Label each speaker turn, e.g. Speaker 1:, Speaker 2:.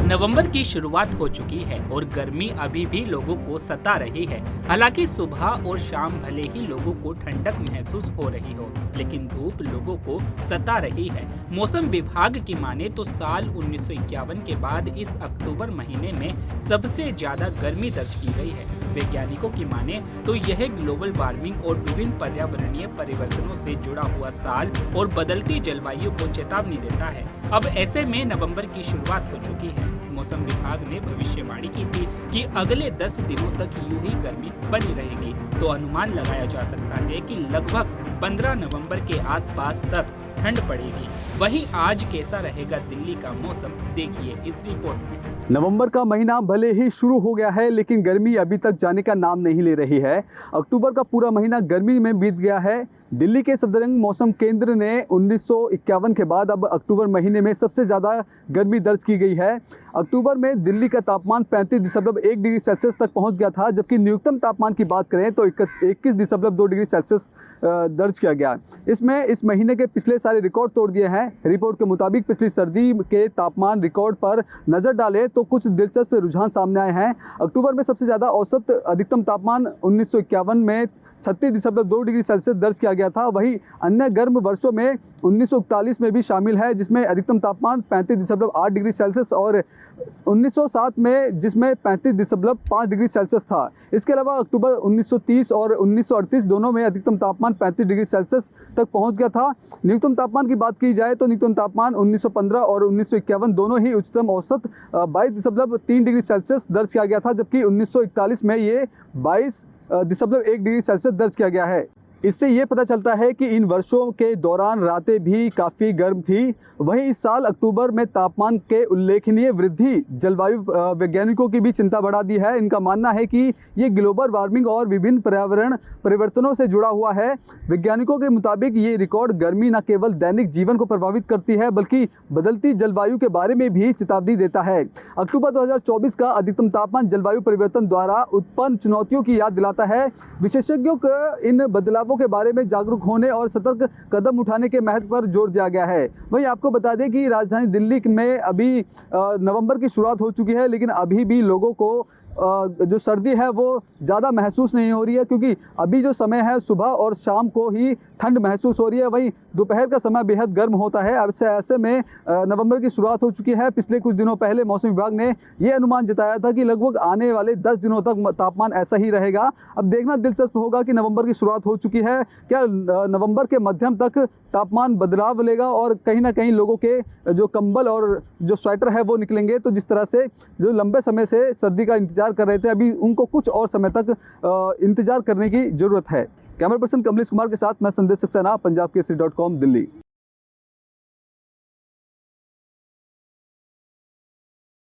Speaker 1: नवंबर की शुरुआत हो चुकी है और गर्मी अभी भी लोगों को सता रही है। हालांकि सुबह और शाम भले ही लोगों को ठंडक महसूस हो रही हो, लेकिन धूप लोगों को सता रही है। मौसम विभाग की माने तो साल 1951 के बाद इस अक्टूबर महीने में सबसे ज्यादा गर्मी दर्ज की गई है। वैज्ञानिकों की माने तो यह ग्लोबल वार्मिंग और विभिन्न पर्यावरणीय परिवर्तनों से जुड़ा हुआ साल और बदलती जलवायु को चेतावनी देता है। अब ऐसे में नवंबर की शुरुआत हो चुकी है। मौसम विभाग ने भविष्यवाणी की थी कि अगले 10 दिनों तक यूं ही गर्मी बनी रहेगी, तो अनुमान लगाया जा सकता है कि लगभग 15 नवंबर के आसपास तक ठंड पड़ेगी। वहीं आज कैसा रहेगा दिल्ली का मौसम, देखिए इस रिपोर्ट में।
Speaker 2: नवंबर का महीना भले ही शुरू हो गया है, लेकिन गर्मी अभी तक जाने का नाम नहीं ले रही है। अक्टूबर का पूरा महीना गर्मी में बीत गया है। दिल्ली के सफदरजंग मौसम केंद्र ने 1951 के बाद अब अक्टूबर महीने में सबसे ज़्यादा गर्मी दर्ज की गई है। अक्टूबर में दिल्ली का तापमान 35.1 डिग्री सेल्सियस तक पहुंच गया था, जबकि न्यूनतम तापमान की बात करें तो 21.2 डिग्री सेल्सियस दर्ज किया गया। इसमें इस महीने के पिछले सारे रिकॉर्ड तोड़ दिए हैं। रिपोर्ट के मुताबिक पिछली सर्दी के तापमान रिकॉर्ड पर नज़र डालें तो कुछ दिलचस्प रुझान सामने आए हैं। अक्टूबर में सबसे ज़्यादा औसत अधिकतम तापमान 1951 में 36.2 डिग्री सेल्सियस दर्ज किया गया था। वहीं अन्य गर्म वर्षों में 1941 में भी शामिल है, जिसमें अधिकतम तापमान 35.8 डिग्री सेल्सियस और 1907 में जिसमें 35.5 डिग्री सेल्सियस था। इसके अलावा अक्टूबर 1930 और 1938 दोनों में अधिकतम तापमान 35 डिग्री सेल्सियस तक पहुंच गया था। न्यूनतम तापमान की बात की जाए तो न्यूनतम तापमान 1915 और 1951 दोनों ही उच्चतम औसत 22.3 डिग्री सेल्सियस दर्ज किया गया था, जबकि 1941 में ये 22.1 डिग्री सेल्सियस दर्ज किया गया है। इससे ये पता चलता है कि इन वर्षों के दौरान रातें भी काफ़ी गर्म थी। वहीं इस साल अक्टूबर में तापमान के उल्लेखनीय वृद्धि जलवायु वैज्ञानिकों की भी चिंता बढ़ा दी है। इनका मानना है कि ये ग्लोबल वार्मिंग और विभिन्न पर्यावरण परिवर्तनों से जुड़ा हुआ है। वैज्ञानिकों के मुताबिक ये रिकॉर्ड गर्मी न केवल दैनिक जीवन को प्रभावित करती है, बल्कि बदलती जलवायु के बारे में भी चेतावनी देता है। अक्टूबर 2024 का अधिकतम तापमान जलवायु परिवर्तन द्वारा उत्पन्न चुनौतियों की याद दिलाता है। विशेषज्ञों को इन बदलावों के बारे में जागरूक होने और सतर्क कदम उठाने के महत्व पर जोर दिया गया है। वहीं आपको बता दें कि राजधानी दिल्ली में अभी नवंबर की शुरुआत हो चुकी है, लेकिन अभी भी लोगों को जो सर्दी है वो ज़्यादा महसूस नहीं हो रही है, क्योंकि अभी जो समय है सुबह और शाम को ही ठंड महसूस हो रही है। वहीं दोपहर का समय बेहद गर्म होता है। अब से ऐसे में नवंबर की शुरुआत हो चुकी है। पिछले कुछ दिनों पहले मौसम विभाग ने ये अनुमान जताया था कि लगभग आने वाले 10 दिनों तक तापमान ऐसा ही रहेगा। अब देखना दिलचस्प होगा कि नवंबर की शुरुआत हो चुकी है, क्या नवंबर के मध्यम तक तापमान बदलाव लेगा और कहीं ना कहीं लोगों के जो कंबल और जो स्वेटर है वो निकलेंगे। तो जिस तरह से जो लंबे समय से सर्दी का इंतजार कर रहे थे, अभी उनको कुछ और समय तक इंतजार करने की ज़रूरत है। कैमरा पर्सन कमलेश कुमार के साथ मैं संदेश सक्सेना, पंजाब केसरी.com, दिल्ली।